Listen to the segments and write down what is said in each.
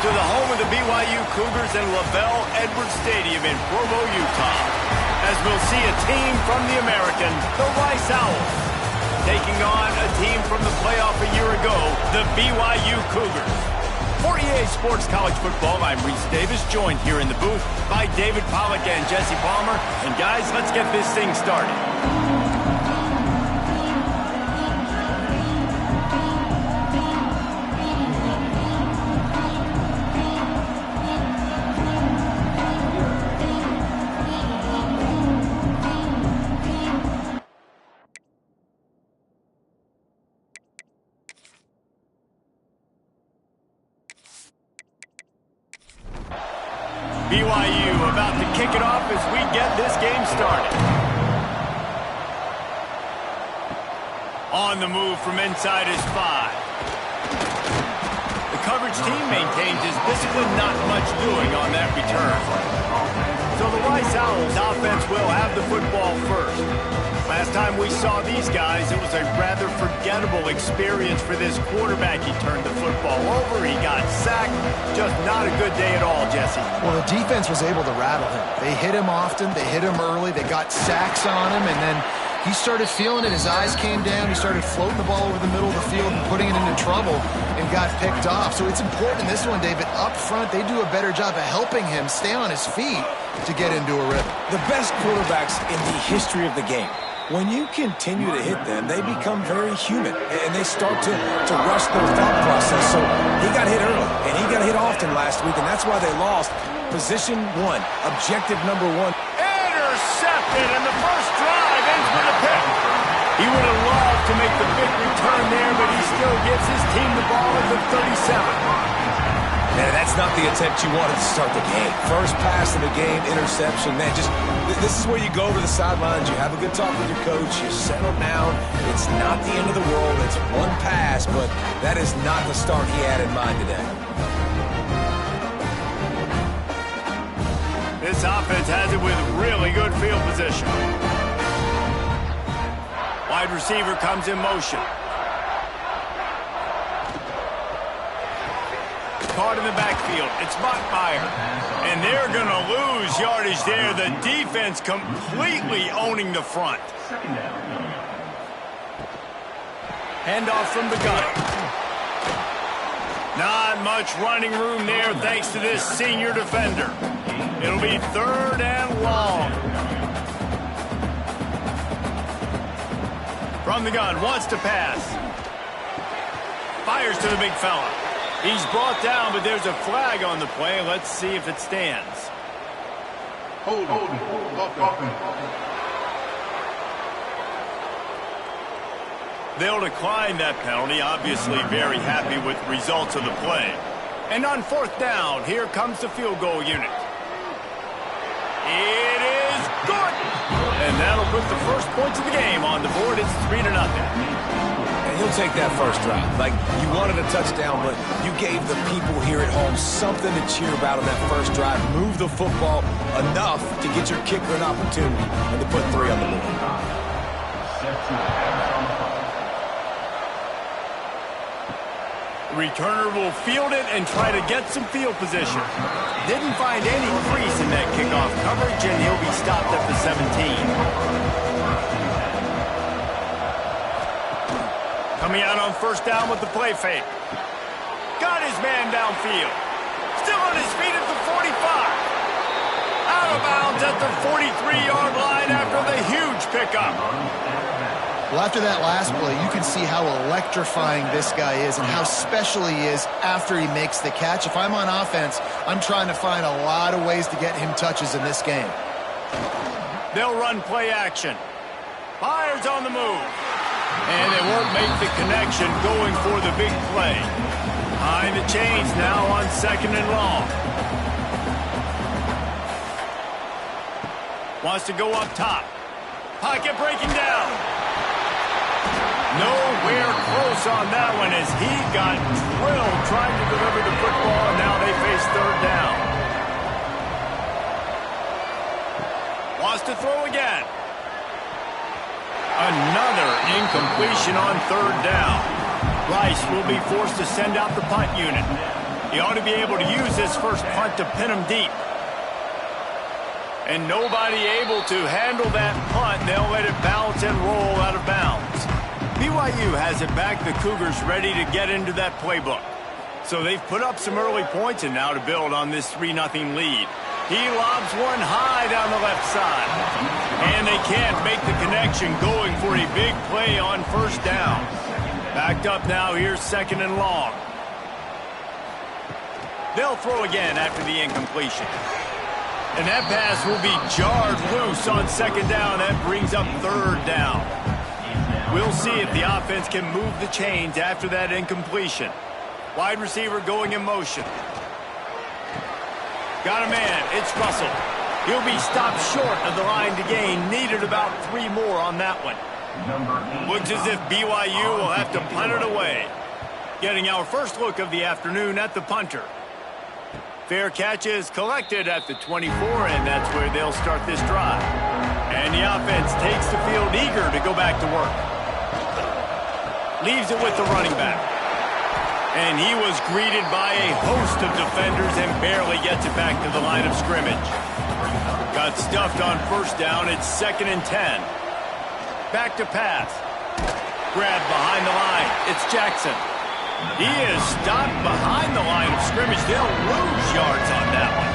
to the home of the BYU Cougars in LaBelle Edwards Stadium in Provo, Utah, as we'll see a team from the American, the Rice Owls, taking on a team from the playoff a year ago, the BYU Cougars. For EA Sports College Football, I'm Reese Davis, joined here in the booth by David Pollack and Jesse Palmer. And guys, let's get this thing started. BYU about to kick it off as we get this game started. On the move from inside is 5. The coverage team maintains his discipline, not much doing on that return. So the Rice Owls offense will have the football first. Last time we saw these guys, it was a rather forgettable experience for this quarterback. He turned the football over, he got sacked. Just not a good day at all, Jesse. Well, the defense was able to rattle him. They hit him often, they hit him early, they got sacks on him, and then he started feeling it. His eyes came down, he started floating the ball over the middle of the field and putting it into trouble and got picked off. So it's important in this one, David, up front, they do a better job of helping him stay on his feet to get into a rhythm. The best quarterbacks in the history of the game, when you continue to hit them, they become very human, and they start to rush their thought process. So he got hit early, and he got hit often last week, and that's why they lost. Position 1, objective number 1. Intercepted, and the first drive ends with a pick. He would have loved to make the big return there, but he still gives his team the ball at the 37. Man, that's not the attempt you wanted to start the game. First pass of the game, interception. Man, this is where you go over the sidelines, you have a good talk with your coach, you settle down. It's not the end of the world. It's one pass, but that is not the start he had in mind today. This offense has it with really good field position. Wide receiver comes in motion. Caught in the backfield. It's Montmeyer. And they're going to lose yardage there. The defense completely owning the front. Handoff from the gun. Not much running room there thanks to this senior defender. It'll be 3rd and long. From the gun, wants to pass. Fires to the big fella. He's brought down, but there's a flag on the play. Let's see if it stands. Hold. They'll decline that penalty. Obviously very happy with the results of the play. And on 4th down, here comes the field goal unit. It is good! And that'll put the first points of the game on the board. It's 3-0. And he'll take that first drive. Like, you wanted a touchdown, but you gave the people here at home something to cheer about on that first drive. Move the football enough to get your kicker an opportunity and to put 3 on the board. Returner will field it and try to get some field position. Didn't find any crease in that kickoff coverage, and he'll be stopped at the 17. Coming out on 1st down with the play fake. Got his man downfield. Still on his feet at the 45. Out of bounds at the 43-yard line after the huge pickup. Well, after that last play, you can see how electrifying this guy is and how special he is after he makes the catch. If I'm on offense, I'm trying to find a lot of ways to get him touches in this game. They'll run play action. Fires on the move. And they won't make the connection going for the big play. Behind the chains now on 2nd and long. Wants to go up top. Pocket breaking down. Nowhere close on that one as he got drilled trying to deliver the football, and now they face 3rd down. Wants to throw again. Another incompletion on 3rd down. Rice will be forced to send out the punt unit. He ought to be able to use this first punt to pin him deep. And nobody able to handle that punt. They'll let it bounce and roll out of bounds. BYU has it back. The Cougars ready to get into that playbook. So they've put up some early points and now to build on this 3-0 lead. He lobs one high down the left side. And they can't make the connection, going for a big play on first down. Backed up now, here's 2nd and long. They'll throw again after the incompletion. And that pass will be jarred loose on 2nd down. That brings up 3rd down. We'll see if the offense can move the chains after that incompletion. Wide receiver going in motion. Got a man, it's Russell. He'll be stopped short of the line to gain. Needed about 3 more on that one. Looks as if BYU will have to punt it away. Getting our first look of the afternoon at the punter. Fair catch is collected at the 24, and that's where they'll start this drive. And the offense takes the field eager to go back to work. Leaves it with the running back. And he was greeted by a host of defenders and barely gets it back to the line of scrimmage. Got stuffed on first down. It's 2nd and 10. Back to pass. Grabbed behind the line. It's Jackson. He is stopped behind the line of scrimmage. They'll lose yards on that one.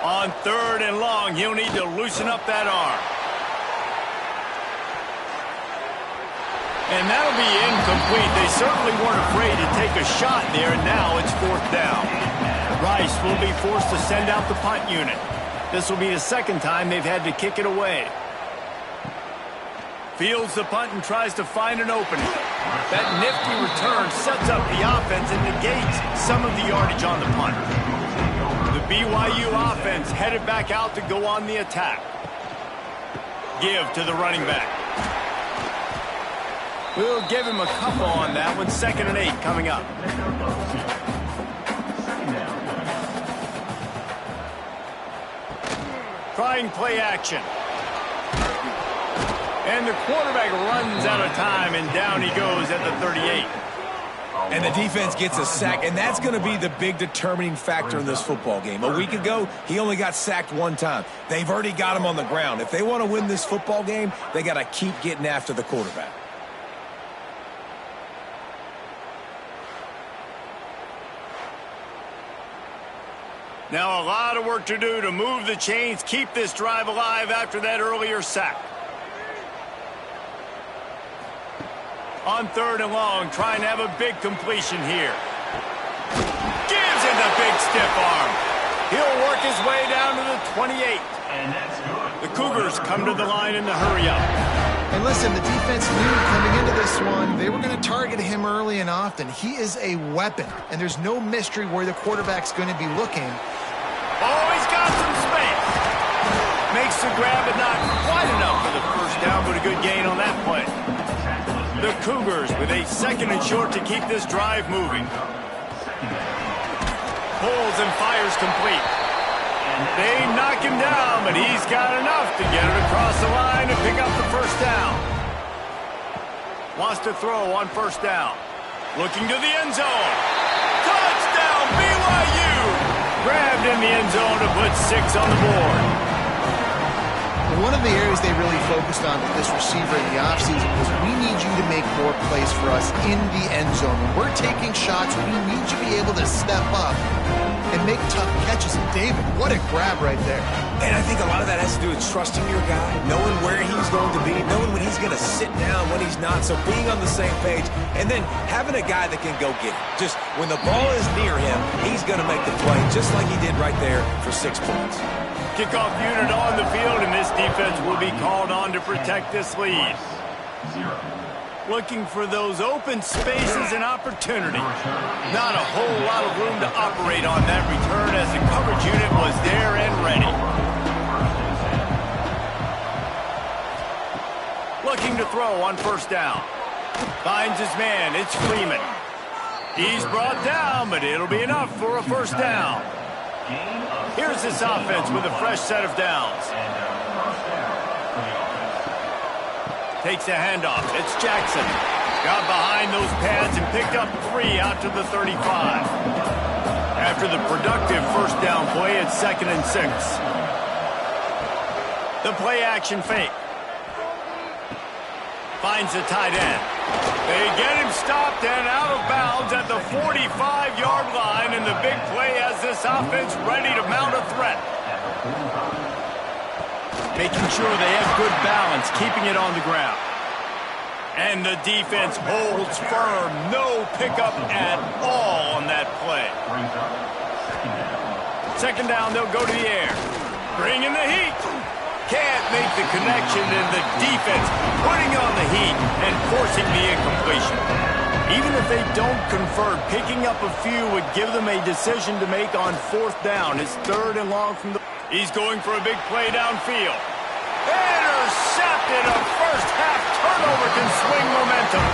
On 3rd and long, he'll need to loosen up that arm. And that'll be incomplete. They certainly weren't afraid to take a shot there, and now it's 4th down. Rice will be forced to send out the punt unit. This will be the 2nd time they've had to kick it away. Fields the punt and tries to find an opening. That nifty return sets up the offense and negates some of the yardage on the punt. The BYU offense headed back out to go on the attack. Give to the running back. We'll give him a couple on that one. 2nd and 8 coming up. Trying play action. And the quarterback runs out of time, and down he goes at the 38. And the defense gets a sack, and that's going to be the big determining factor in this football game. A week ago, he only got sacked 1 time. They've already got him on the ground. If they want to win this football game, they got to keep getting after the quarterback. Now a lot of work to do to move the chains, keep this drive alive after that earlier sack. On 3rd and long, trying to have a big completion here. Gives him the big stiff arm. He'll work his way down to the 28. The Cougars come to the line in the hurry up. And listen, the defense knew coming into this one, they were going to target him early and often. He is a weapon, and there's no mystery where the quarterback's going to be looking. Oh, he's got some space. Makes the grab, but not quite enough for the first down, but a good gain on that play. The Cougars with a 2nd and short to keep this drive moving. Pulls and fires complete. They knock him down, but he's got enough to get it across the line and pick up the first down. Wants to throw on first down. Looking to the end zone. Touchdown, BYU! Grabbed in the end zone to put 6 on the board. One of the areas they really focused on with this receiver in the offseason was, we need you to make more plays for us in the end zone. When we're taking shots, we need you to be able to step up and make tough catches. And David, what a grab right there. And I think a lot of that has to do with trusting your guy, knowing where he's going to be, knowing when he's going to sit down, when he's not. So being on the same page, and then having a guy that can go get it. Just when the ball is near him, he's going to make the play, just like he did right there for 6 points. Kickoff unit on the field, and this defense will be called on to protect this lead. Looking for those open spaces and opportunity. Not a whole lot of room to operate on that return, as the coverage unit was there and ready. Looking to throw on first down. Finds his man. It's Freeman. He's brought down, but it'll be enough for a first down. Here's this offense with a fresh set of downs. Takes a handoff. It's Jackson. Got behind those pads and picked up 3 out to the 35. After the productive first down play, it's 2nd and 6. The play action fake. Finds the tight end. They get him stopped and out of bounds at the 45-yard line, and the big play has this offense ready to mount a threat. Making sure they have good balance, keeping it on the ground. And the defense holds firm. No pickup at all on that play. 2nd down, they'll go to the air. Bring in the heat. Can't make the connection, and the defense putting on the heat and forcing the incompletion. Even if they don't convert, picking up a few would give them a decision to make on 4th down. It's 3rd and long from the... He's going for a big play downfield. Intercepted. A first-half turnover can swing momentum.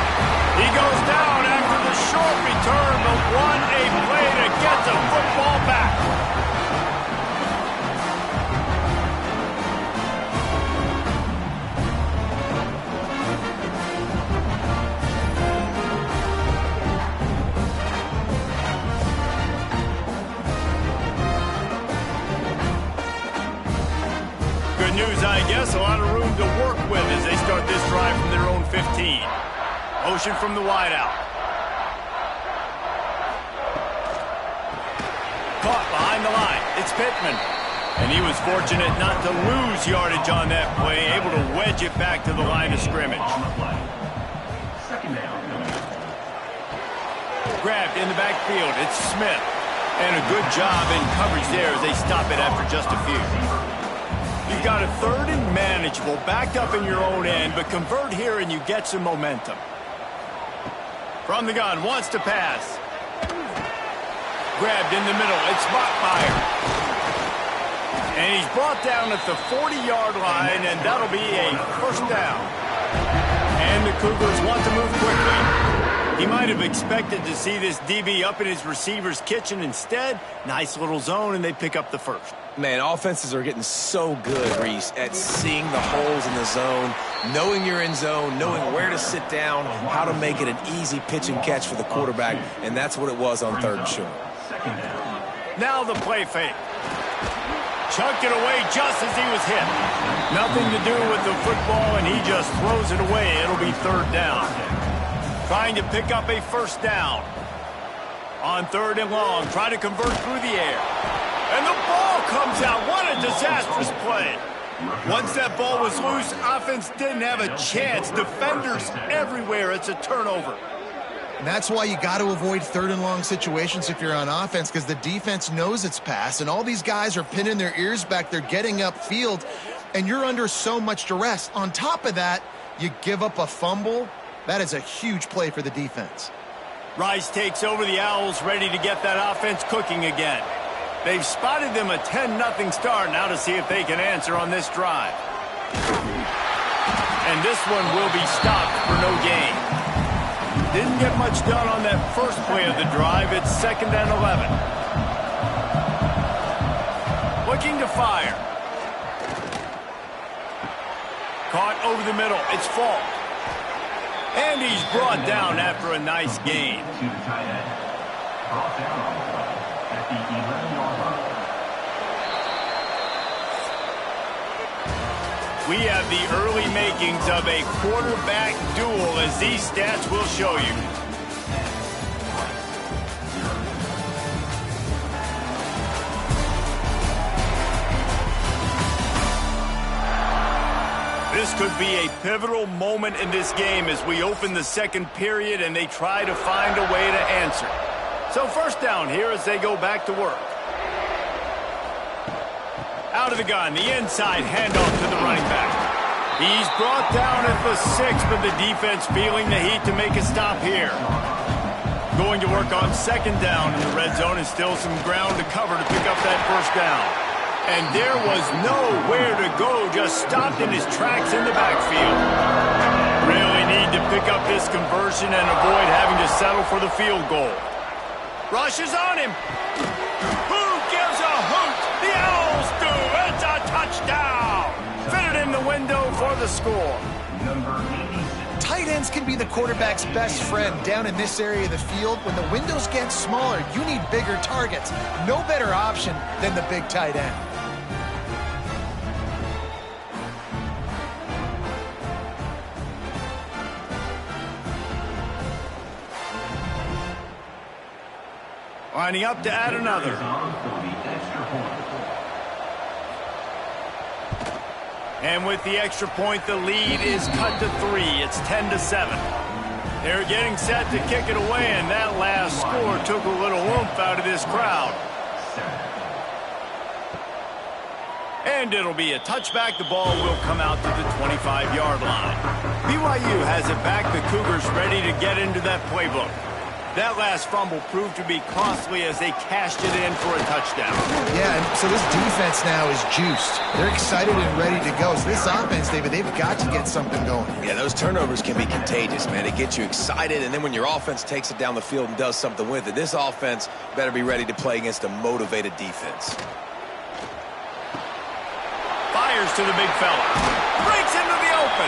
He goes down after the short return, but what a play to get the football back. News, I guess. A lot of room to work with as they start this drive from their own 15. Motion from the wideout. Caught behind the line. It's Pittman. And he was fortunate not to lose yardage on that play, able to wedge it back to the line of scrimmage. Grabbed in the backfield. It's Smith. And a good job in coverage there as they stop it after just a few. You've got a 3rd and manageable, backed up in your own end, but convert here and you get some momentum. From the gun, wants to pass. Grabbed in the middle, it's Bachmeier. And he's brought down at the 40-yard line, and that'll be a 1st down. And the Cougars want to move quickly. He might have expected to see this DB up in his receiver's kitchen. Instead, nice little zone, and they pick up the 1st. Man, offenses are getting so good, Reese, at seeing the holes in the zone, knowing you're in zone, knowing where to sit down, how to make it an easy pitch and catch for the quarterback, and that's what it was on 3rd and short. Now the play fake. Chucked it away just as he was hit. Nothing to do with the football, and he just throws it away. It'll be 3rd down. Trying to pick up a 1st down. On 3rd and long, trying to convert through the air. And the ball comes out. What a disastrous play. Once that ball was loose, offense didn't have a chance. Defenders everywhere. It's a turnover. And that's why you got to avoid 3rd and long situations if you're on offense, because the defense knows it's pass, and all these guys are pinning their ears back. They're getting upfield, and you're under so much duress. On top of that, you give up a fumble. That is a huge play for the defense. Rice takes over the Owls, ready to get that offense cooking again. They've spotted them a 10-0 start. Now to see if they can answer on this drive. And this one will be stopped for no gain. Didn't get much done on that first play of the drive. It's 2nd and 11. Looking to fire. Caught over the middle. It's Falk. And he's brought down after a nice gain. We have the early makings of a quarterback duel, as these stats will show you. This could be a pivotal moment in this game as we open the 2nd period and they try to find a way to answer. So 1st down here as they go back to work. Out of the gun, the inside handoff to the running back. He's brought down at the 6, but the defense feeling the heat to make a stop here. Going to work on 2nd down in the red zone, and still some ground to cover to pick up that 1st down. And there was nowhere to go, just stopped in his tracks in the backfield. Really need to pick up this conversion and avoid having to settle for the field goal. Rushes on him. Who gives a hoot? The Owls do. It's a touchdown. Fitted in the window for the score. Tight ends can be the quarterback's best friend down in this area of the field. When the windows get smaller, you need bigger targets. No better option than the big tight end. Lining up to add another. And with the extra point, the lead is cut to 3. It's 10-7. They're getting set to kick it away, and that last score took a little oomph out of this crowd. And it'll be a touchback. The ball will come out to the 25-yard line. BYU has it back. The Cougars ready to get into that playbook. That last fumble proved to be costly as they cashed it in for a touchdown. Yeah, and so this defense now is juiced. They're excited and ready to go. So this offense, David, they've got to get something going. Yeah, those turnovers can be contagious, man. It gets you excited, and then when your offense takes it down the field and does something with it, this offense better be ready to play against a motivated defense. Fires to the big fella. Breaks into the open.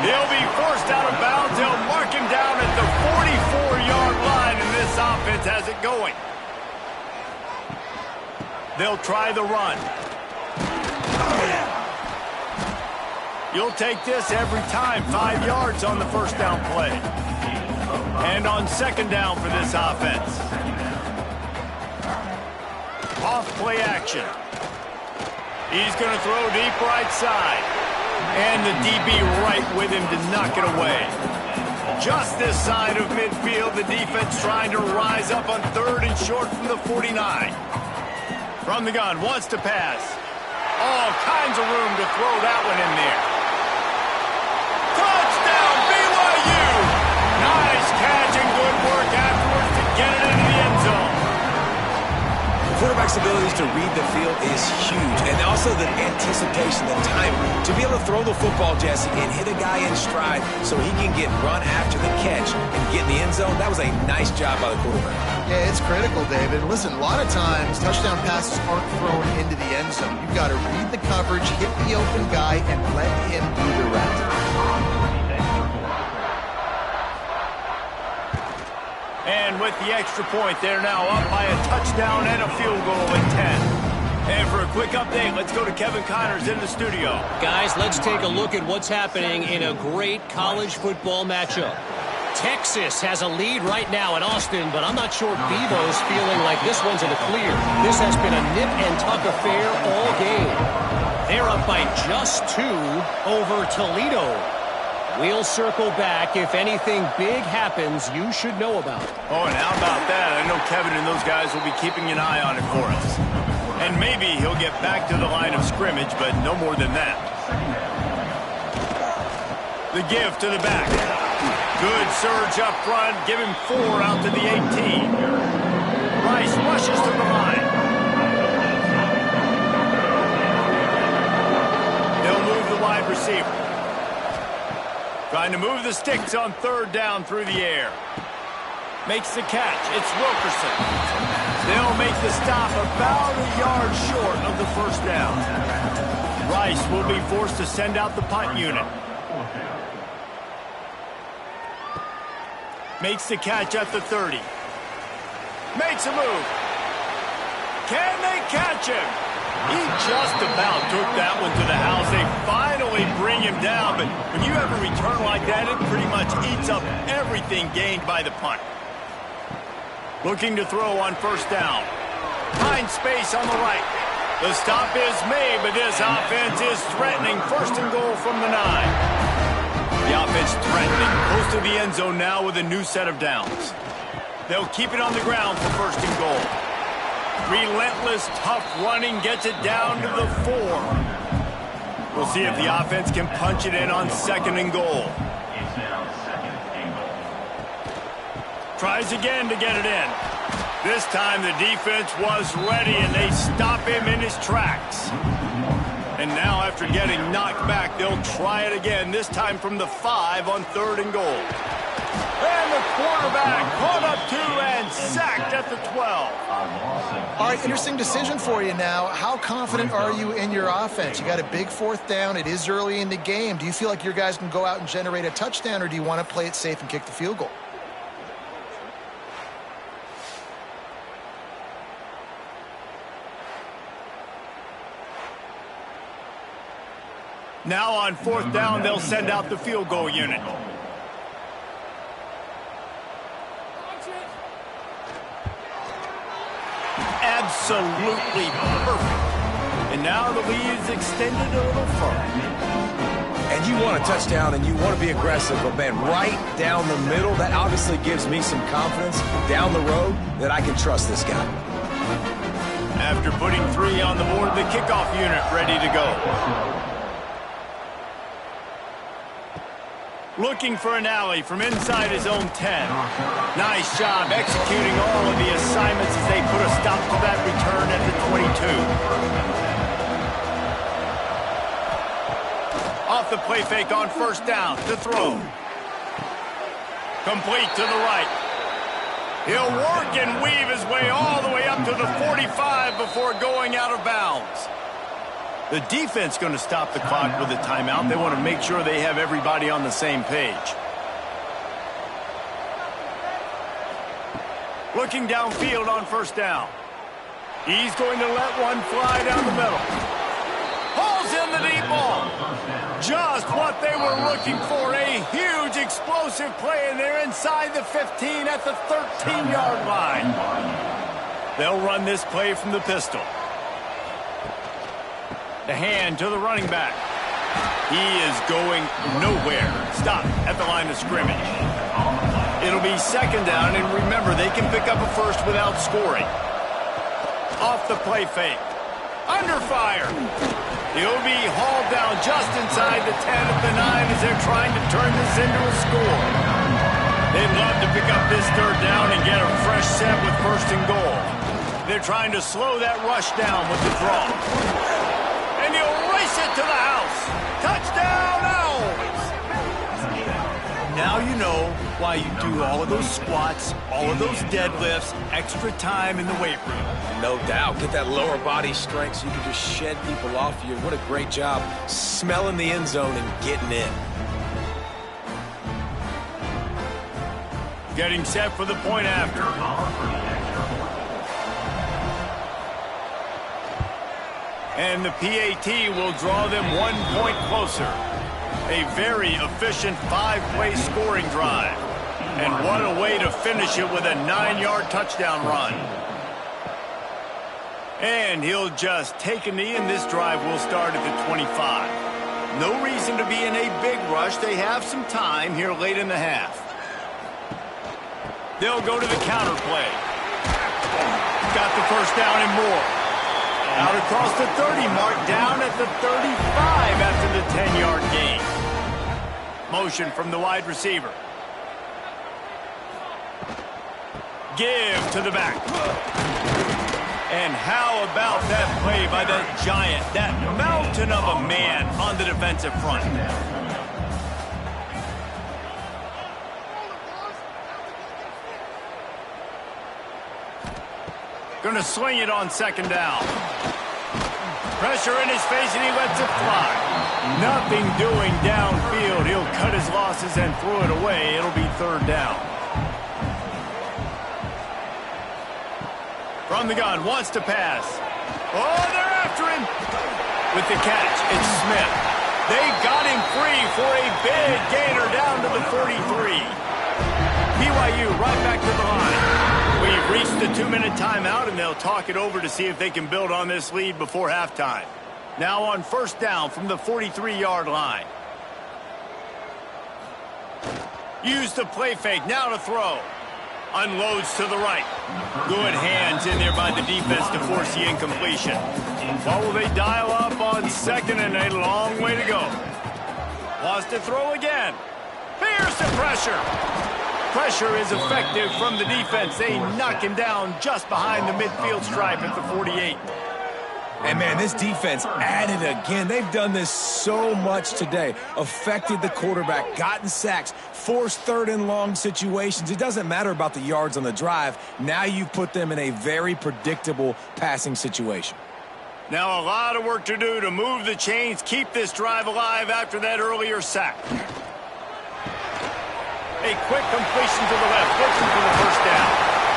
He'll be forced out of bounds. They'll mark him down at the 44-yard line, and this offense has it going. They'll try the run. You'll take this every time. 5 yards on the first down play. And on second down for this offense. Off play action. He's going to throw deep right side. And the DB right with him to knock it away. Just this side of midfield, the defense trying to rise up on 3rd and short from the 49. From the gun, wants to pass. All kinds of room to throw that one in there. Touchdown, BYU! Nice catch and good work afterwards to get it into the end zone. Quarterback's abilities to read the field is huge, and also the anticipation, the timing. To be able to throw the football, Jesse, and hit a guy in stride so he can get run after the catch and get in the end zone, that was a nice job by the quarterback. Yeah, it's critical, David. Listen, a lot of times, touchdown passes aren't thrown into the end zone. You've got to read the coverage, hit the open guy, and let him do the rest. And with the extra point, they're now up by a touchdown and a field goal at 10. And for a quick update, let's go to Kevin Connors in the studio. Guys, let's take a look at what's happening in a great college football matchup. Texas has a lead right now in Austin, but I'm not sure Bevo's feeling like this one's in the clear. This has been a nip-and-tuck affair all game. They're up by just 2 over Toledo. We'll circle back. If anything big happens, you should know about it. Oh, and how about that? I know Kevin and those guys will be keeping an eye on it for us. And maybe he'll get back to the line of scrimmage, but no more than that. The give to the back. Good surge up front. Give him 4 out to the 18. Rice rushes to the line. They'll move the wide receiver. Trying to move the sticks on 3rd down through the air. Makes the catch. It's Wilkerson. They'll make the stop about a yard short of the first down. Rice will be forced to send out the punt unit. Makes the catch at the 30. Makes a move. Can they catch him? He just about took that one to the house. They finally bring him down, but when you have a return like that, it pretty much eats up everything gained by the punt. Looking to throw on 1st down. Finds space on the right. The stop is made, but this offense is threatening. 1st and goal from the 9. The offense threatening. Close to the end zone now with a new set of downs. They'll keep it on the ground for 1st and goal. Relentless, tough running gets it down to the 4. We'll see if the offense can punch it in on 2nd and goal. Tries again to get it in. This time the defense was ready, and they stop him in his tracks. And now after getting knocked back, they'll try it again, this time from the 5 on 3rd and goal. And the quarterback caught up to and sacked at the 12. All right, interesting decision for you now. How confident are you in your offense? You got a big fourth down. It is early in the game. Do you feel like your guys can go out and generate a touchdown, or do you want to play it safe and kick the field goal? Now on fourth down, they'll send out the field goal unit. Absolutely perfect. And now the lead is extended a little further. And you want a touchdown and you want to be aggressive, but man, right down the middle, that obviously gives me some confidence down the road that I can trust this guy. After putting 3 on the board, the kickoff unit ready to go. Looking for an alley from inside his own 10. Nice job executing all of the assignments as they put a stop to that return at the 22. Off the play fake on first down to throw. Complete to the right. He'll work and weave his way all the way up to the 45 before going out of bounds. The defense going to stop the clock with a timeout. They want to make sure they have everybody on the same page. Looking downfield on first down. He's going to let one fly down the middle. Pulls in the deep ball. Just what they were looking for. A huge explosive play, and they're inside the 15 at the 13-yard line. They'll run this play from the pistol. The hand to the running back. He is going nowhere. Stop at the line of scrimmage. It'll be second down, and remember, they can pick up a first without scoring. Off the play fake. Under fire. He'll be hauled down just inside the 10 at the 9 as they're trying to turn this into a score. They'd love to pick up this third down and get a fresh set with first and goal. They're trying to slow that rush down with the draw. And he'll race it to the house. Touchdown, Owls! Now you know why you do all of those squats, all of those deadlifts, extra time in the weight room. No doubt. Get that lower body strength so you can just shed people off you. What a great job smelling the end zone and getting in. Getting set for the point after. And the PAT will draw them 1 point closer. A very efficient 5-play scoring drive. And what a way to finish it with a 9-yard touchdown run. And he'll just take a knee, and this drive will start at the 25. No reason to be in a big rush. They have some time here late in the half. They'll go to the counter play. Got the first down and more. Out across the 30 mark, down at the 35 after the 10-yard gain. Motion from the wide receiver. Give to the back. And how about that play by that giant, that mountain of a man on the defensive front? Going to swing it on second down. Pressure in his face, and he lets it fly. Nothing doing downfield. He'll cut his losses and throw it away. It'll be third down. From the gun, wants to pass. Oh, they're after him. With the catch, it's Smith. They got him free for a big gainer down to the 43. BYU right back to the line. We've reached the 2-minute timeout, and they'll talk it over to see if they can build on this lead before halftime. Now on first down from the 43-yard line. Use the play fake, now to throw. Unloads to the right. Good hands in there by the defense to force the incompletion. What will they dial up on second, and a long way to go. Wants to throw again. Fierce pressure. Pressure is effective from the defense. They knock him down just behind the midfield stripe at the 48. And, man, this defense at it again. They've done this so much today. Affected the quarterback, gotten sacks, forced third and long situations. It doesn't matter about the yards on the drive. Now you've put them in a very predictable passing situation. Now a lot of work to do to move the chains, keep this drive alive after that earlier sack. A quick completion to the left, gets him for the first down.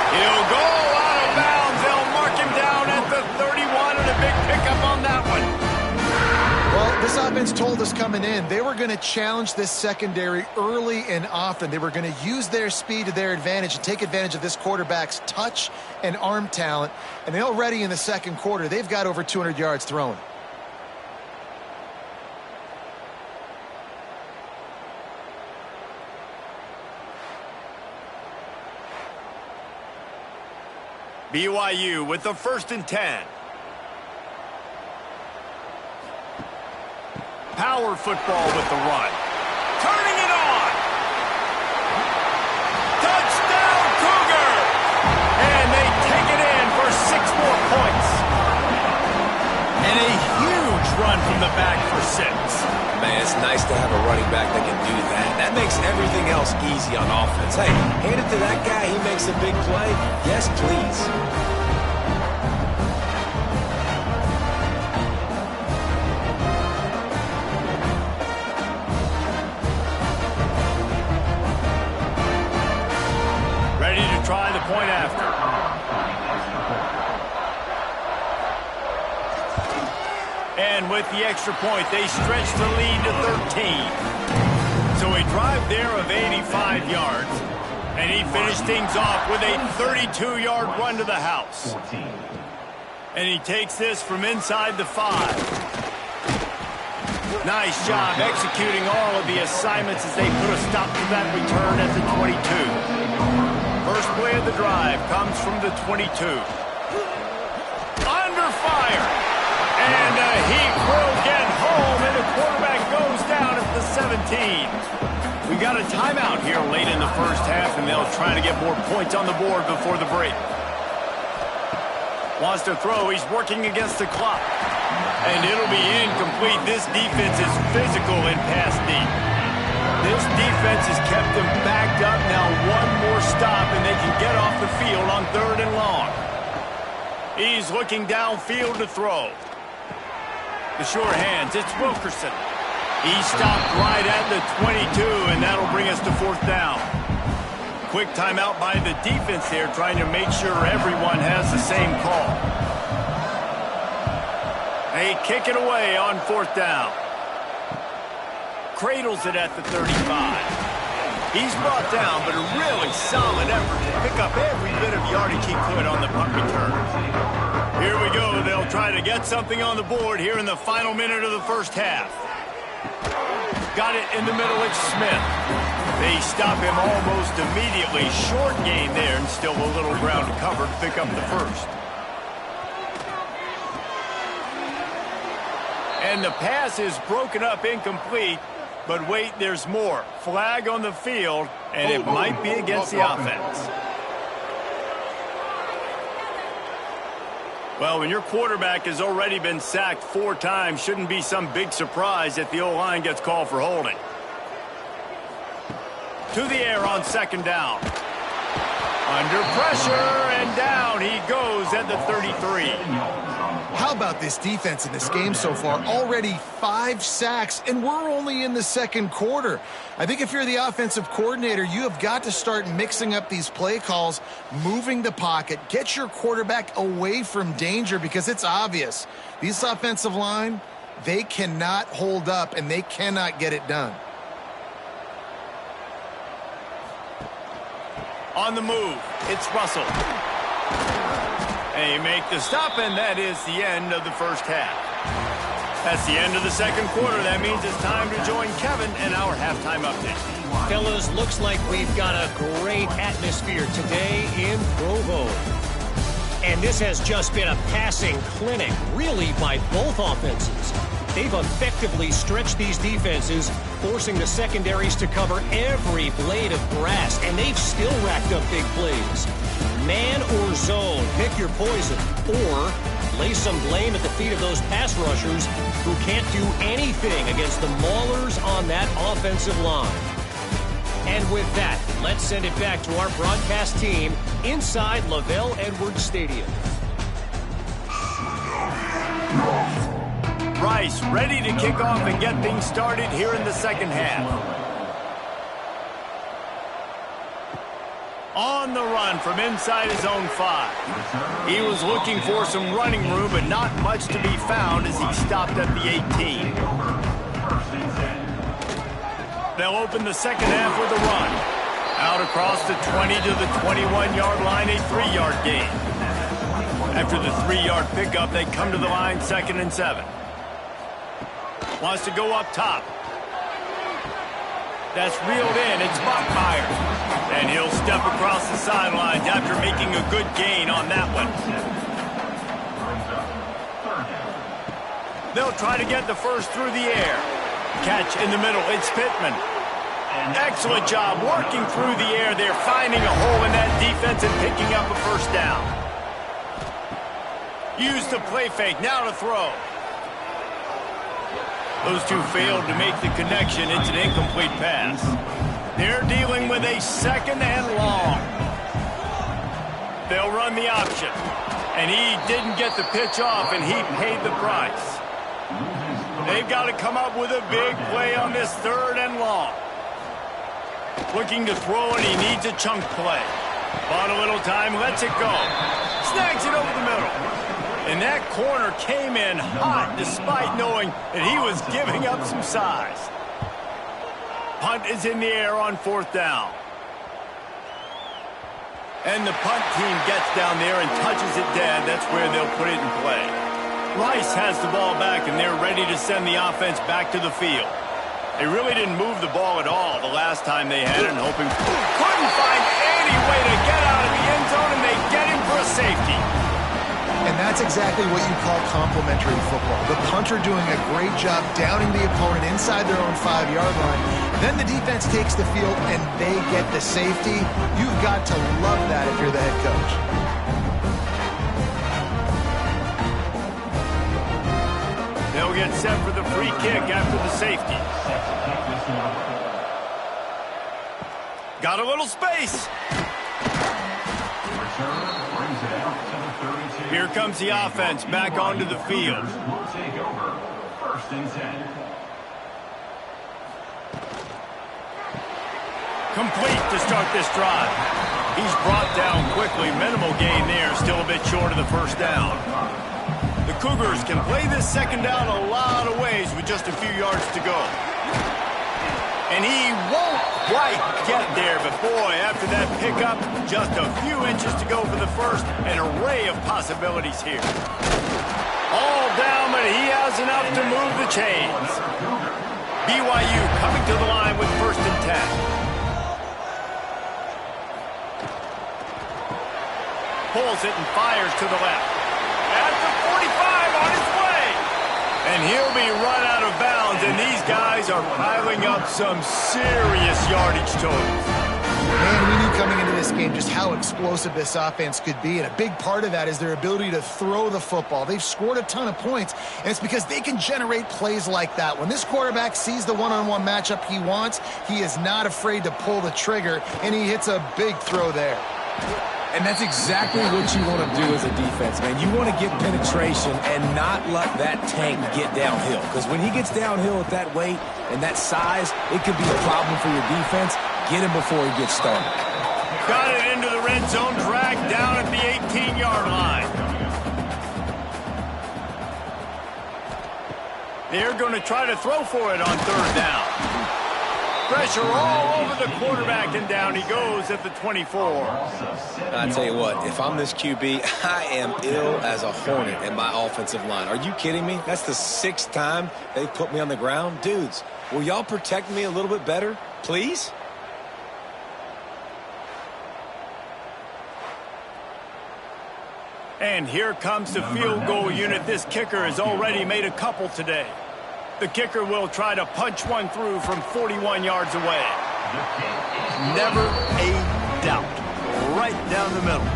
He'll go out of bounds. They'll mark him down at the 31, and a big pickup on that one. Well, this offense told us coming in, they were going to challenge this secondary early and often. They were going to use their speed to their advantage and take advantage of this quarterback's touch and arm talent. And they already in the second quarter, they've got over 200 yards throwing. BYU with the 1st and 10. Power football with the run. Turning it on. Touchdown, Cougar! And they take it in for 6 more points. And a huge run from the back for 6. Man, it's nice to have a running back that can do that. That makes everything else easy on offense. Hey, hand it to that guy. He makes a big play. Yes, please. Ready to try the point after. And with the extra point, they stretch the lead to 13. So a drive there of 85 yards. And he finished things off with a 32-yard run to the house. And he takes this from inside the 5. Nice job executing all of the assignments as they put a stop to that return at the 22. First play of the drive comes from the 22. Under fire. And he will get home, and the quarterback goes down at the 17. We got a timeout here late in the first half, and they'll try to get more points on the board before the break. Wants to throw. He's working against the clock. And it'll be incomplete. This defense is physical in pass deep. This defense has kept them backed up. Now one more stop, and they can get off the field on 3rd and long. He's looking downfield to throw. The sure hands, it's Wilkerson. He stopped right at the 22, and that'll bring us to 4th down. Quick timeout by the defense there, trying to make sure everyone has the same call. They kick it away on 4th down. Cradles it at the 35. He's brought down, but a really solid effort to pick up every bit of yardage he could on the punt return. Here we go. They'll try to get something on the board here in the final minute of the first half. Got it in the middle. It's Smith. They stop him almost immediately. Short gain there, and still a little ground to cover to pick up the first. And the pass is broken up, incomplete. But wait, there's more. Flag on the field, and it might be against the offense. Well, when your quarterback has already been sacked 4 times, shouldn't be some big surprise that the O-line gets called for holding. To the air on 2nd down. Under pressure, and down he goes at the 33. How about this defense in this game so far? Already 5 sacks, and we're only in the second quarter. I think if you're the offensive coordinator, you have got to start mixing up these play calls, moving the pocket, get your quarterback away from danger, because it's obvious. These offensive line, they cannot hold up, and they cannot get it done. On the move, it's Russell. They make the stop, and that is the end of the first half. That's the end of the second quarter. That means it's time to join Kevin in our halftime update. Fellas, looks like we've got a great atmosphere today in Provo. And this has just been a passing clinic, really, by both offenses. They've effectively stretched these defenses, forcing the secondaries to cover every blade of grass, and they've still racked up big plays. Man or zone, pick your poison, or lay some blame at the feet of those pass rushers who can't do anything against the maulers on that offensive line. And with that, let's send it back to our broadcast team inside Lavelle Edwards Stadium. Rice ready to kick off and get things started here in the second half. On the run from inside his own 5. He was looking for some running room, but not much to be found as he stopped at the 18. They'll open the second half with a run. Out across the 20 to the 21-yard line, a 3-yard gain. After the 3-yard pickup, they come to the line 2nd and 7. Wants to go up top. That's reeled in. It's Buckmeyer. And he'll step across the sidelines after making a good gain on that one. They'll try to get the first through the air. Catch in the middle. It's Pittman. Excellent job working through the air. They're finding a hole in that defense and picking up a first down. Use the play fake. Now to throw. Those two failed to make the connection. It's an incomplete pass. They're dealing with a 2nd and long. They'll run the option. And he didn't get the pitch off, and he paid the price. They've got to come up with a big play on this 3rd and long. Looking to throw, and he needs a chunk play. Bought a little time, lets it go. Snags it over the middle. And that corner came in hot despite knowing that he was giving up some size. Punt is in the air on 4th down. And the punt team gets down there and touches it dead. That's where they'll put it in play. Rice has the ball back, and they're ready to send the offense back to the field. They really didn't move the ball at all the last time they had it, hoping couldn't find any way to get out of the end zone, and they get him for a safety. And that's exactly what you call complementary football. The punter doing a great job downing the opponent inside their own 5-yard line. Then the defense takes the field and they get the safety. You've got to love that if you're the head coach. They'll get set for the free kick after the safety. Got a little space. Here comes the offense back onto the field. Complete to start this drive. He's brought down quickly. Minimal gain there. Still a bit short of the first down. The Cougars can play this second down a lot of ways with just a few yards to go. And he won't quite get there, but boy, after that pickup, just a few inches to go for the first. An array of possibilities here. All down, but he has enough to move the chains. BYU coming to the line with 1st and 10. Pulls it and fires to the left. At the 45 on his way. And he'll be run out of bounds, and these guys are piling up some serious yardage totals. Man, we knew coming into this game just how explosive this offense could be, and a big part of that is their ability to throw the football. They've scored a ton of points, and it's because they can generate plays like that. When this quarterback sees the one-on-one matchup he wants, he is not afraid to pull the trigger, and he hits a big throw there. And that's exactly what you want to do as a defense, man. You want to get penetration and not let that tank get downhill. Because when he gets downhill at that weight and that size, it could be a problem for your defense. Get him before he gets started. Got it into the red zone, dragged down at the 18-yard line. They're going to try to throw for it on 3rd down. Pressure all over the quarterback, and down he goes at the 24. I tell you what, if I'm this QB, I am ill as a hornet in my offensive line. Are you kidding me? That's the 6th time they've put me on the ground. Dudes, will y'all protect me a little bit better, please? And here comes the field goal unit. This kicker has already made a couple today. The kicker will try to punch one through from 41 yards away. Never a doubt. Right down the middle.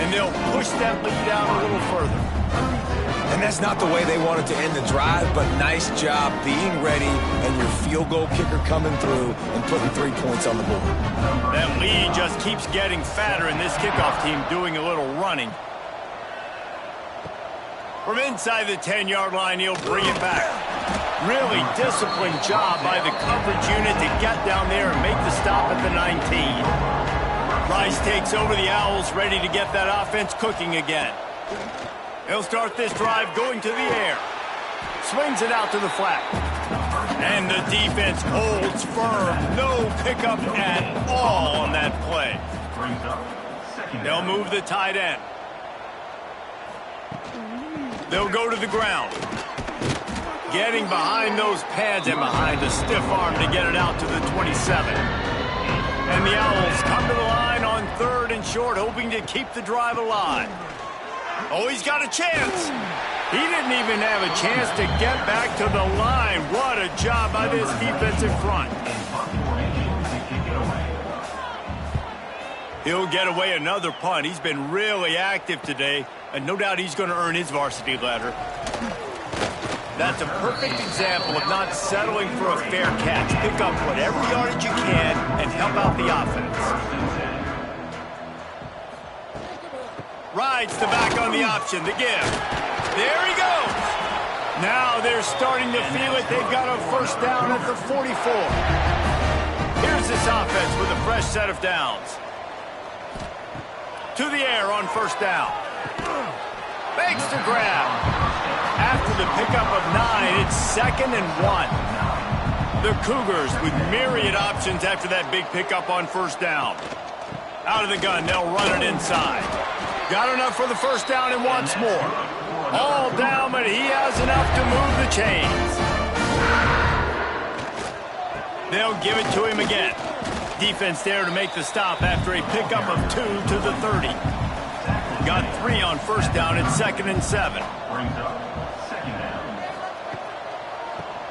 And they'll push that lead out a little further. And that's not the way they wanted to end the drive, but nice job being ready and your field goal kicker coming through and putting 3 points on the board. That lead just keeps getting fatter, and this kickoff team doing a little running. From inside the 10-yard line, he'll bring it back. Really disciplined job by the coverage unit to get down there and make the stop at the 19. Rice takes over the Owls, ready to get that offense cooking again. He'll start this drive going to the air. Swings it out to the flat. And the defense holds firm. No pickup at all on that play. They'll move the tight end. They'll go to the ground. Getting behind those pads and behind a stiff arm to get it out to the 27. And the Owls come to the line on 3rd and short, hoping to keep the drive alive. Oh, he's got a chance. He didn't even have a chance to get back to the line. What a job by this defensive front. He'll get away another punt. He's been really active today, and no doubt he's going to earn his varsity letter. That's a perfect example of not settling for a fair catch. Pick up whatever yardage you can and help out the offense. Rides the back on the option, the give. There he goes. Now they're starting to feel it. They've got a first down at the 44. Here's this offense with a fresh set of downs. To the air on first down. Fakes to grab. After the pickup of 9, it's 2nd and 1. The Cougars with myriad options after that big pickup on first down. Out of the gun, they'll run it inside. Got enough for the first down and wants more. All down, but he has enough to move the chains. They'll give it to him again. Defense there to make the stop after a pickup of 2 to the 30. Got 3 on first down at 2nd and 7.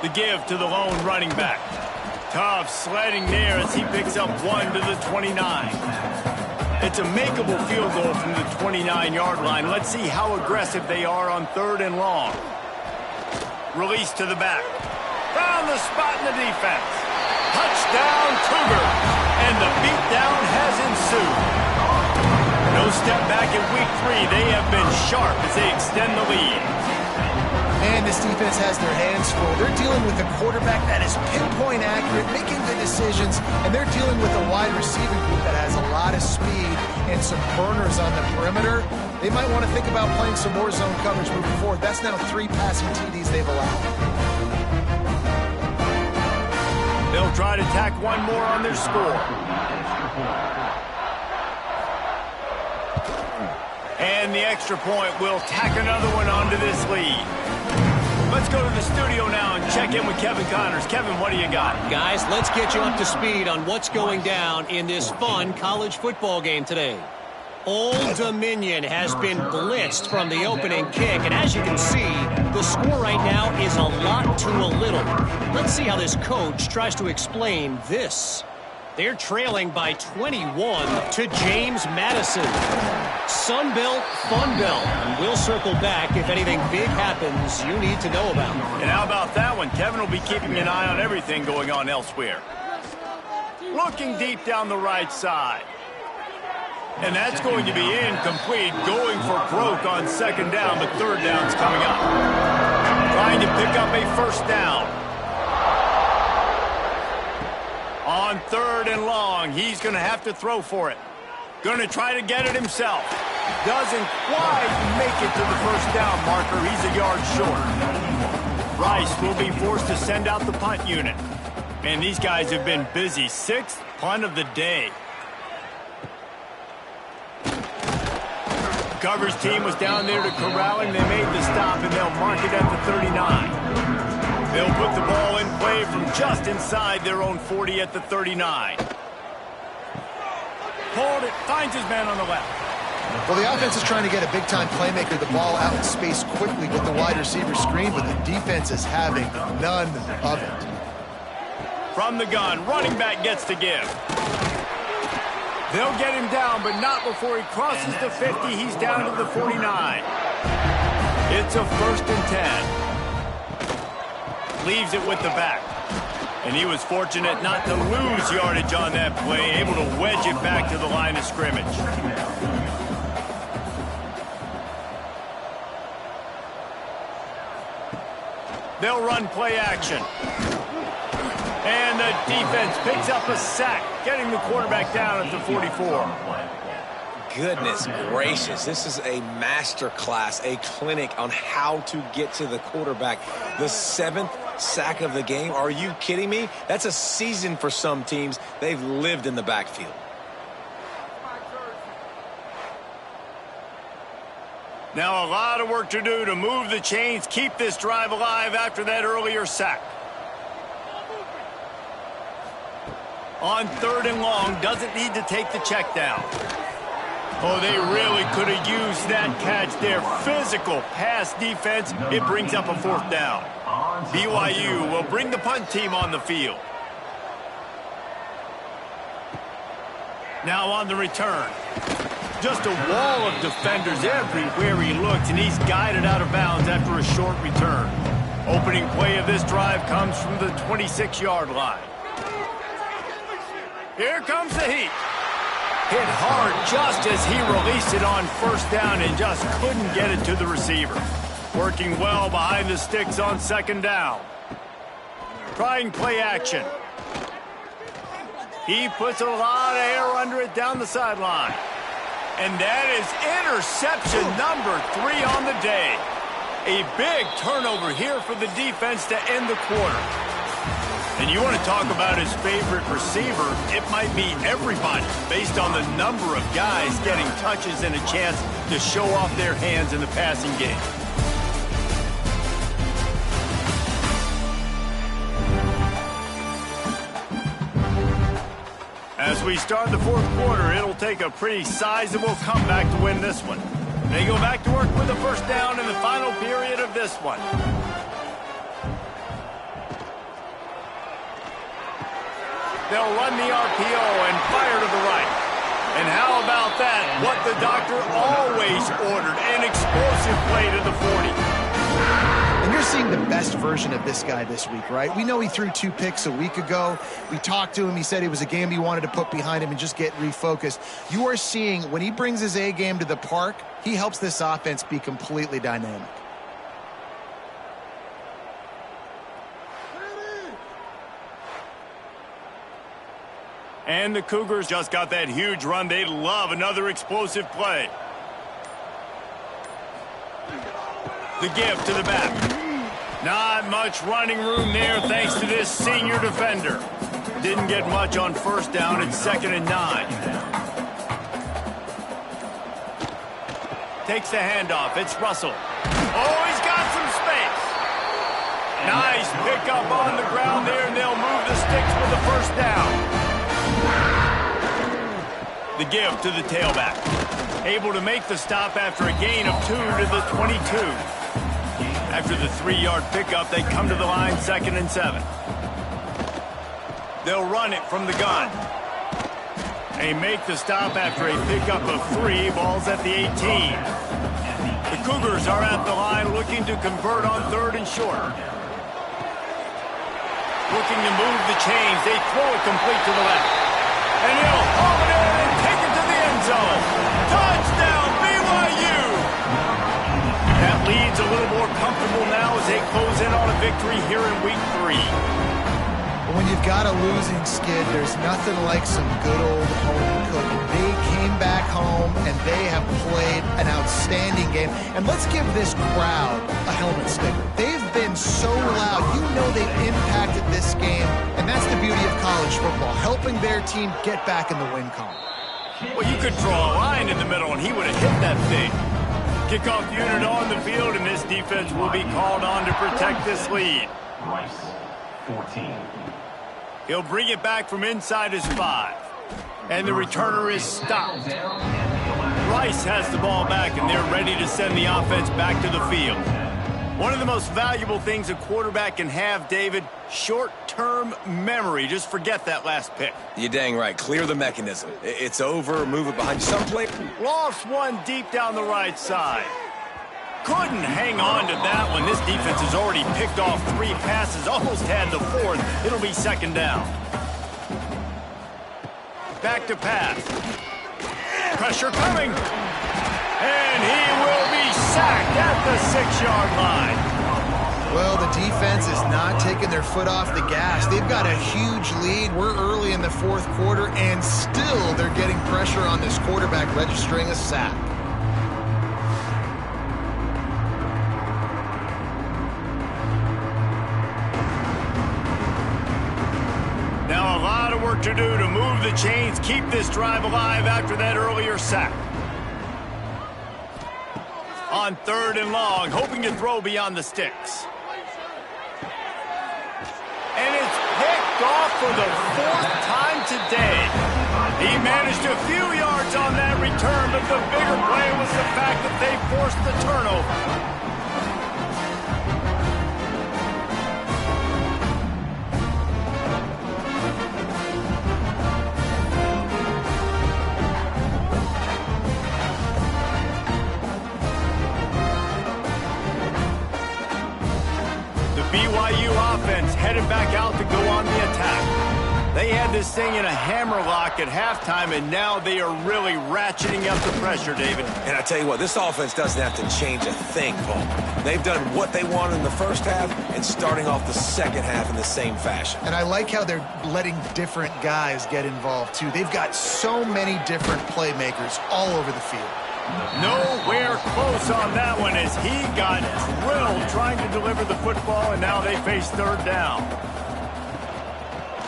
The give to the lone running back. Tough sledding there as he picks up 1 to the 29. It's a makeable field goal from the 29-yard line. Let's see how aggressive they are on 3rd and long. Release to the back. Found the spot in the defense. Touchdown, Cougars. And the beatdown has ensued. No step back in week 3. They have been sharp as they extend the lead. Man, this defense has their hands full. They're dealing with a quarterback that is pinpoint accurate, making good decisions, and they're dealing with a wide receiving group that has a lot of speed and some burners on the perimeter. They might want to think about playing some more zone coverage moving forward. That's now 3 passing TDs they've allowed. They'll try to tack one more on their score. And the extra point will tack another one onto this lead. Let's go to the studio now and check in with Kevin Connors. Kevin, what do you got? Guys, let's get you up to speed on what's going down in this fun college football game today. Old Dominion has been blitzed from the opening kick, and as you can see, the score right now is a lot to a little. Let's see how this coach tries to explain this. They're trailing by 21 to James Madison. Sunbelt, Funbelt. And we'll circle back if anything big happens you need to know about. And how about that one? Kevin will be keeping an eye on everything going on elsewhere. Looking deep down the right side. And that's going to be incomplete. Going for broke on 2nd down, but 3rd down's coming up. Trying to pick up a first down. On 3rd and long, he's going to have to throw for it. Going to try to get it himself. Doesn't quite make it to the first down marker. He's a yard short. Rice will be forced to send out the punt unit. Man, these guys have been busy. 6th punt of the day. Coverage team was down there to corral him. They made the stop, and they'll mark it at the 39. They'll put the ball in play from just inside their own 40 at the 39. Hold it, finds his man on the left. Well, the offense is trying to get a big-time playmaker the ball out in space quickly with the wide receiver screen, but the defense is having none of it. From the gun, running back gets to give. They'll get him down, but not before he crosses the 50. He's down to the 49. It's a 1st and 10. Leaves it with the back. And he was fortunate not to lose yardage on that play, able to wedge it back to the line of scrimmage. They'll run play action. And the defense picks up a sack, getting the quarterback down at the 44. Goodness gracious, this is a master class, a clinic on how to get to the quarterback. The 7th sack of the game. Are you kidding me? That's a season for some teams. They've lived in the backfield. Now a lot of work to do to move the chains, keep this drive alive after that earlier sack. On 3rd and long, doesn't need to take the check down. Oh, they really could have used that catch there. Physical pass defense. It brings up a 4th down. BYU will bring the punt team on the field. Now on the return. Just a wall of defenders everywhere he looks, and he's guided out of bounds after a short return. Opening play of this drive comes from the 26-yard line. Here comes the heat. Hit hard just as he released it on 1st down and just couldn't get it to the receiver. Working well behind the sticks on 2nd down. Trying play action. He puts a lot of air under it down the sideline. And that is interception number 3 on the day. A big turnover here for the defense to end the quarter. And you want to talk about his favorite receiver, it might be everybody based on the number of guys getting touches and a chance to show off their hands in the passing game. As we start the 4th quarter, it'll take a pretty sizable comeback to win this one. They go back to work with a 1st down in the final period of this one. They'll run the RPO and fire to the right. And how about that? What the doctor always ordered, an explosive play to the 40. And you're seeing the best version of this guy this week, right? We know he threw 2 picks a week ago. We talked to him. He said it was a game he wanted to put behind him and just get refocused. You are seeing when he brings his A game to the park, he helps this offense be completely dynamic. And the Cougars just got that huge run. They love another explosive play. The give to the back. Not much running room there thanks to this senior defender. Didn't get much on 1st down. It's 2nd and 9. Takes the handoff. It's Russell. Oh, he's got some space. Nice pickup on the ground there, and they'll move the sticks with the 1st down. The give to the tailback. Able to make the stop after a gain of 2 to the 22. After the 3-yard pickup, they come to the line 2nd and 7. They'll run it from the gun. They make the stop after a pickup of 3. Ball's at the 18. The Cougars are at the line looking to convert on 3rd and short. Looking to move the chains. They throw it complete to the left. And he'll haul it in and take it to the end zone. Touchdown, BYU! That lead's a little more comfortable now as they close in on a victory here in week 3. But when you've got a losing skid, there's nothing like some good old home cooking. They came back home, and they have played an outstanding game. And let's give this crowd a helmet sticker. They've been so loud. You know they've impacted this game, and that's the beauty of college football, helping their team get back in the win column. Well, you could draw a line in the middle, and he would have hit that thing. Kickoff unit on the field, and this defense will be called on to protect this lead. Rice, 14. He'll bring it back from inside his 5. And the returner is stopped. Rice has the ball back, and they're ready to send the offense back to the field. One of the most valuable things a quarterback can have, David, short-term memory. Just forget that last pick. You're dang right. Clear the mechanism. It's over. Move it behind you. Some play. Lost one deep down the right side. Couldn't hang on to that one. This defense has already picked off 3 passes, almost had the 4th. It'll be 2nd down. Back to pass. Pressure coming. And he will be sacked at the 6-yard line. Well, the defense is not taking their foot off the gas. They've got a huge lead. We're early in the 4th quarter, and still they're getting pressure on this quarterback, registering a sack. Now a lot of work to do to move the chains, keep this drive alive after that earlier sack. On 3rd and long, hoping to throw beyond the sticks. And it's picked off for the 4th time today. He managed a few yards on that return, but the bigger play was the fact that they forced the turnover. BYU offense headed back out to go on the attack. They had this thing in a hammerlock at halftime, and now they are really ratcheting up the pressure, David. And I tell you what, this offense doesn't have to change a thing, Paul. They've done what they wanted in the first half and starting off the second half in the same fashion. And I like how they're letting different guys get involved, too. They've got so many different playmakers all over the field. Nowhere close on that one as he got drilled trying to deliver the football, and now they face 3rd down.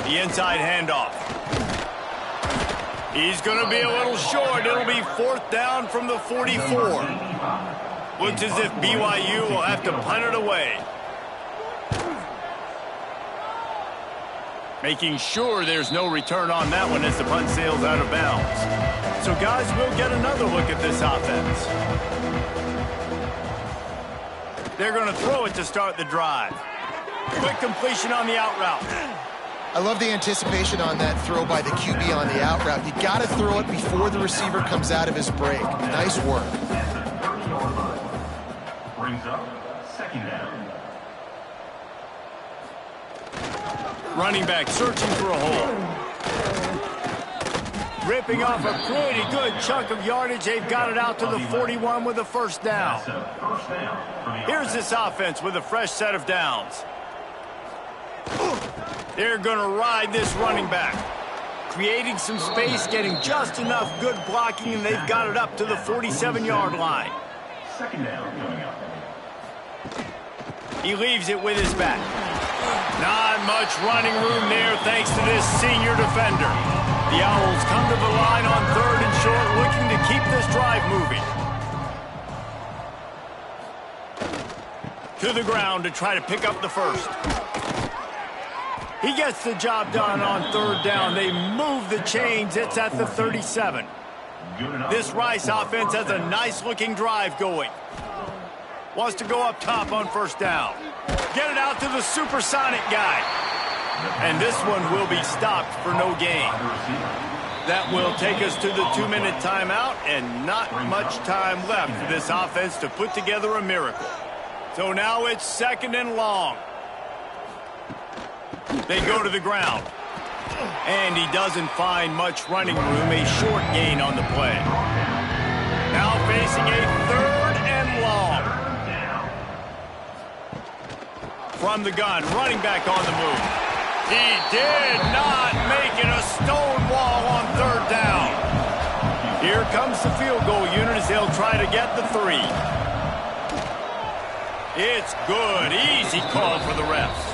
The inside handoff. He's going to be a little short. It'll be 4th down from the 44. Looks as if BYU will have to punt it away. Making sure there's no return on that one as the punt sails out of bounds. So, guys, we'll get another look at this offense. They're going to throw it to start the drive. Quick completion on the out route. I love the anticipation on that throw by the QB on the out route. You got to throw it before the receiver comes out of his break. Nice work. Brings up 2nd down. Running back searching for a hole. Ripping off a pretty good chunk of yardage. They've got it out to the 41 with a 1st down. Here's this offense with a fresh set of downs. They're going to ride this running back. Creating some space, getting just enough good blocking, and they've got it up to the 47-yard line. 2nd down coming up. He leaves it with his back. Not much running room there thanks to this senior defender. The Owls come to the line on 3rd and short, looking to keep this drive moving. To the ground to try to pick up the 1st. He gets the job done on 3rd down. They move the chains. It's at the 37. This Rice offense has a nice-looking drive going. Wants to go up top on 1st down. Get it out to the supersonic guy. And this one will be stopped for no gain. That will take us to the 2-minute timeout, and not much time left for this offense to put together a miracle. So now it's 2nd and long. They go to the ground. And he doesn't find much running room, a short gain on the play. Now facing a 3rd and long. From the gun, running back on the move. He did not make it a stone wall on 3rd down. Here comes the field goal unit as they'll try to get the 3. It's good. Easy call for the refs.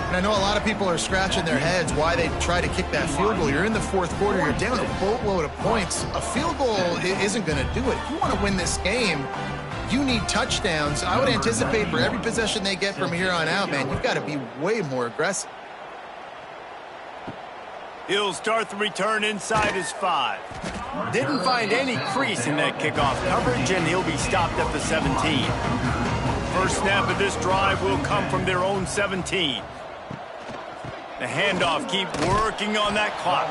And I know a lot of people are scratching their heads why they try to kick that field goal. You're in the 4th quarter. You're down a boatload of points. A field goal isn't going to do it. If you want to win this game, you need touchdowns. I would anticipate for every possession they get from here on out, man, you've got to be way more aggressive. He'll start the return inside his 5. Didn't find any crease in that kickoff coverage, and he'll be stopped at the 17. First snap of this drive will come from their own 17. The handoff, keep working on that clock.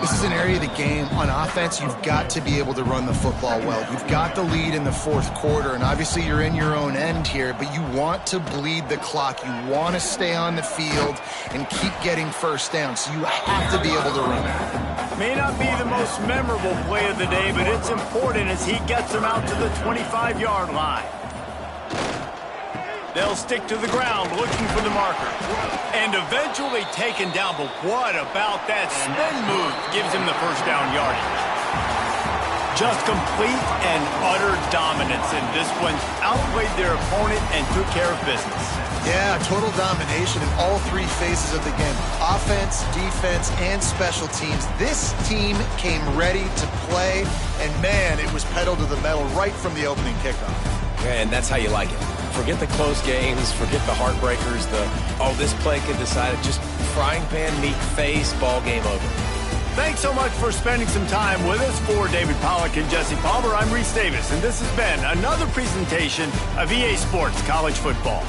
This is an area of the game. On offense, you've got to be able to run the football well. You've got the lead in the fourth quarter, and obviously you're in your own end here, but you want to bleed the clock. You want to stay on the field and keep getting first down, so you have to be able to run it. May not be the most memorable play of the day, but it's important as he gets them out to the 25-yard line. They'll stick to the ground looking for the marker. And eventually taken down, but what about that spin move gives him the first down yardage? Just complete and utter dominance, and this one outplayed their opponent and took care of business. Yeah, total domination in all three phases of the game. Offense, defense, and special teams. This team came ready to play, and man, it was pedal to the metal right from the opening kickoff. And that's how you like it. Forget the close games, forget the heartbreakers, this play could decide it. Just frying pan, meat face, ball game over. Thanks so much for spending some time with us. For David Pollack and Jesse Palmer, I'm Reese Davis, and this has been another presentation of EA Sports College Football.